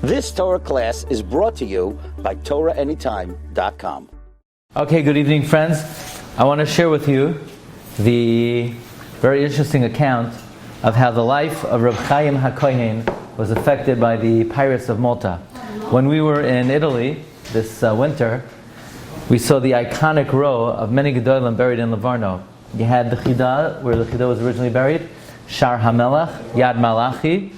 This Torah class is brought to you by TorahAnytime.com. Okay, good evening, friends. I want to share with you the very interesting account of how the life of Rabbi Chaim Hakoheins was affected by the pirates of Malta. When we were in Italy this winter, we saw the iconic row of many Gedolim buried in Livorno. You had the Chida, where the Chida was originally buried, Shar HaMelech, Yad Malachi.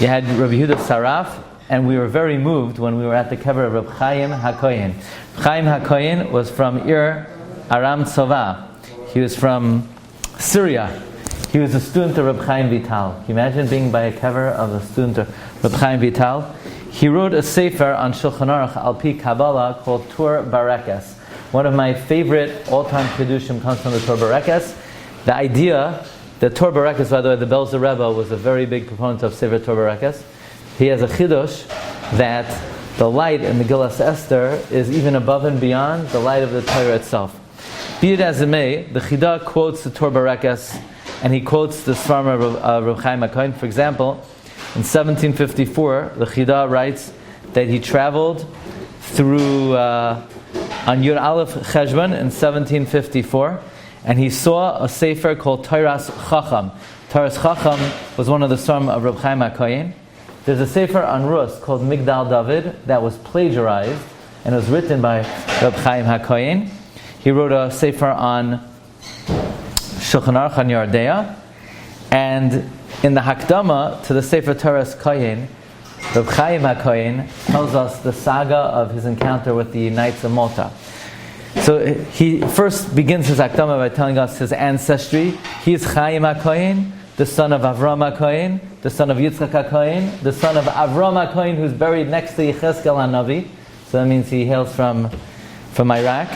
You had Rabbi Yehuda Saraf, and we were very moved when we were at the kever of Rabbi Chaim Hakoheins. Chaim Hakoheins was from Ir Aram Tzova. He was from Syria. He was a student of Rabbi Chaim Vital. Can you imagine being by a kever of a student of Rabbi Chaim Vital? He wrote a sefer on Shulchan Aruch al pi Kabbalah called Tur Barekes. One of my favorite all-time Kedushim comes from the Tur Barekes. The idea, the Tur Barekes, by the way, the Belzer Rebbe was a very big proponent of Sefer Tur Barekes. He has a chidush that the light in the Megillas Esther is even above and beyond the light of the Torah itself. Be it as it may, the Chida quotes the Tur Barekes, and he quotes the Svarma of Rabbi Chaim Hakoheins. For example, in 1754, the Chida writes that he traveled through on Yud Aleph Cheshvan in 1754, and he saw a sefer called Toras Chacham. Toras Chacham was one of the Svarma of Rabbi Chaim Hakoheins. There's a sefer on Rus called Migdal David that was plagiarized and was written by Rabbi Chaim Hakoheins. He wrote a sefer on Shulchan Aruch on Yardea, and in the Hakdama to the Sefer Toras Kohen, Rabbi Chaim Hakoheins tells us the saga of his encounter with the Knights of Malta. So he first begins his Hakdama by telling us his ancestry. He is Chaim Hakoheins, the son of Avram Hakoheins, the son of Yitzchak Hakoheins, the son of Avram Hakoheins, who's buried next to Yechezkel HaNavi. So that means he hails from Iraq.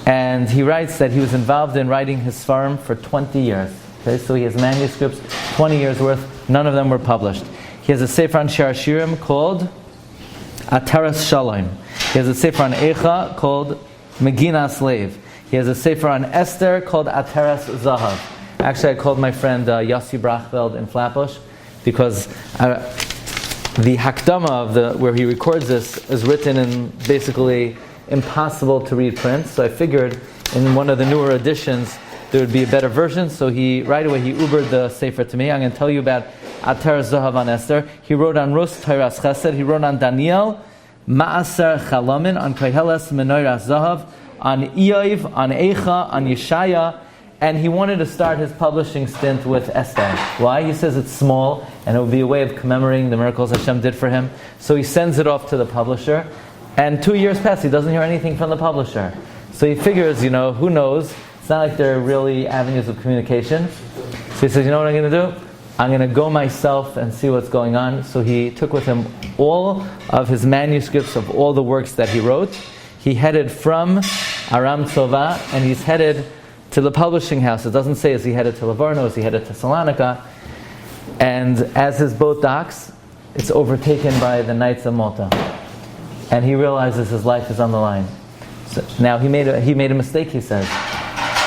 And he writes that he was involved in writing his Sfarim for 20 years. Okay, so he has manuscripts, 20 years worth. None of them were published. He has a sefer on Shiurim called Ataras Shalom. He has a sefer on Eicha called Meginas Lev. He has a sefer on Esther called Ataras Zahav. Actually, I called my friend Yossi Brachfeld in Flatbush because the Hakdama of where he records this is written in basically impossible to read print. So I figured in one of the newer editions there would be a better version. So right away he Ubered the sefer to me. I'm going to tell you about Ataras Zahav on Esther. He wrote on Rus Toras Chesed. He wrote on Daniel, Ma'aser Chalamin, on Koheles Menoras Zahav, on Iyov, on Eicha, on Yeshaya. And he wanted to start his publishing stint with Esther. Why? He says it's small and it would be a way of commemorating the miracles Hashem did for him. So he sends it off to the publisher. And 2 years pass, he doesn't hear anything from the publisher. So he figures, who knows? It's not like there are really avenues of communication. So he says, you know what I'm going to do? I'm going to go myself and see what's going on. So he took with him all of his manuscripts of all the works that he wrote. He headed from Aram Tzova and he's headed to the publishing house. It doesn't say is he headed to Livorno, is he headed to Salonika. And as his boat docks, it's overtaken by the Knights of Malta. And he realizes his life is on the line. So now he made a mistake, he says.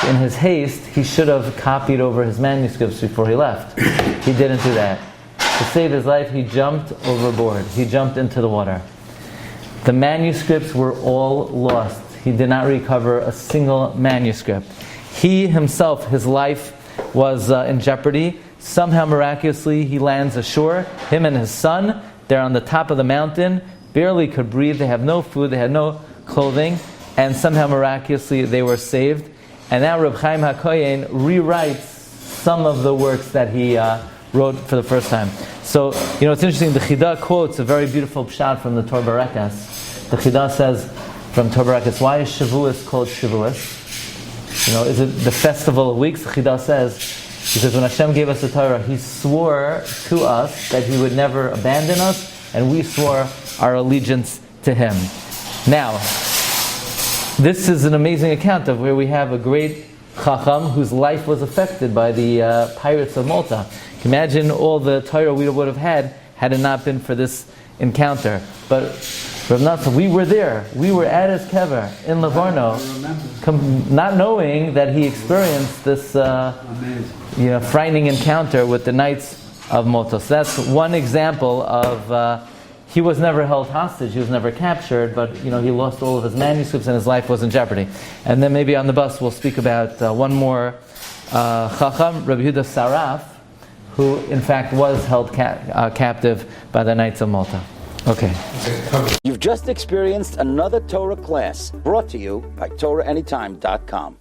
In his haste, he should have copied over his manuscripts before he left. He didn't do that. To save his life, he jumped overboard. He jumped into the water. The manuscripts were all lost. He did not recover a single manuscript. He himself, his life was in jeopardy. Somehow, miraculously, he lands ashore. Him and his son, they're on the top of the mountain, barely could breathe. They have no food, they had no clothing, and somehow, miraculously, they were saved. And now Rabbi Chaim Hakoheins rewrites some of the works that he wrote for the first time. So, it's interesting, the Chida quotes a very beautiful pshat from the Tur Barekes. The Chida says from Tur Barekes, why is Shavuos called Shavuos? Is it the festival of weeks? The Chida says, because when Hashem gave us the Torah, He swore to us that He would never abandon us, and we swore our allegiance to Him. Now, this is an amazing account of where we have a great Chacham whose life was affected by the pirates of Malta. Imagine all the Torah we would have had it not been for this encounter. But Rav Nathan, we were there. We were at his kever in Livorno, not knowing that he experienced this frightening encounter with the Knights of Malta. So that's one example of he was never held hostage, he was never captured, but he lost all of his manuscripts and his life was in jeopardy. And then maybe on the bus we'll speak about one more Chacham, Rabbi Yehuda Saraf, who in fact was held captive by the Knights of Malta. Okay. You've just experienced another Torah class brought to you by TorahAnytime.com.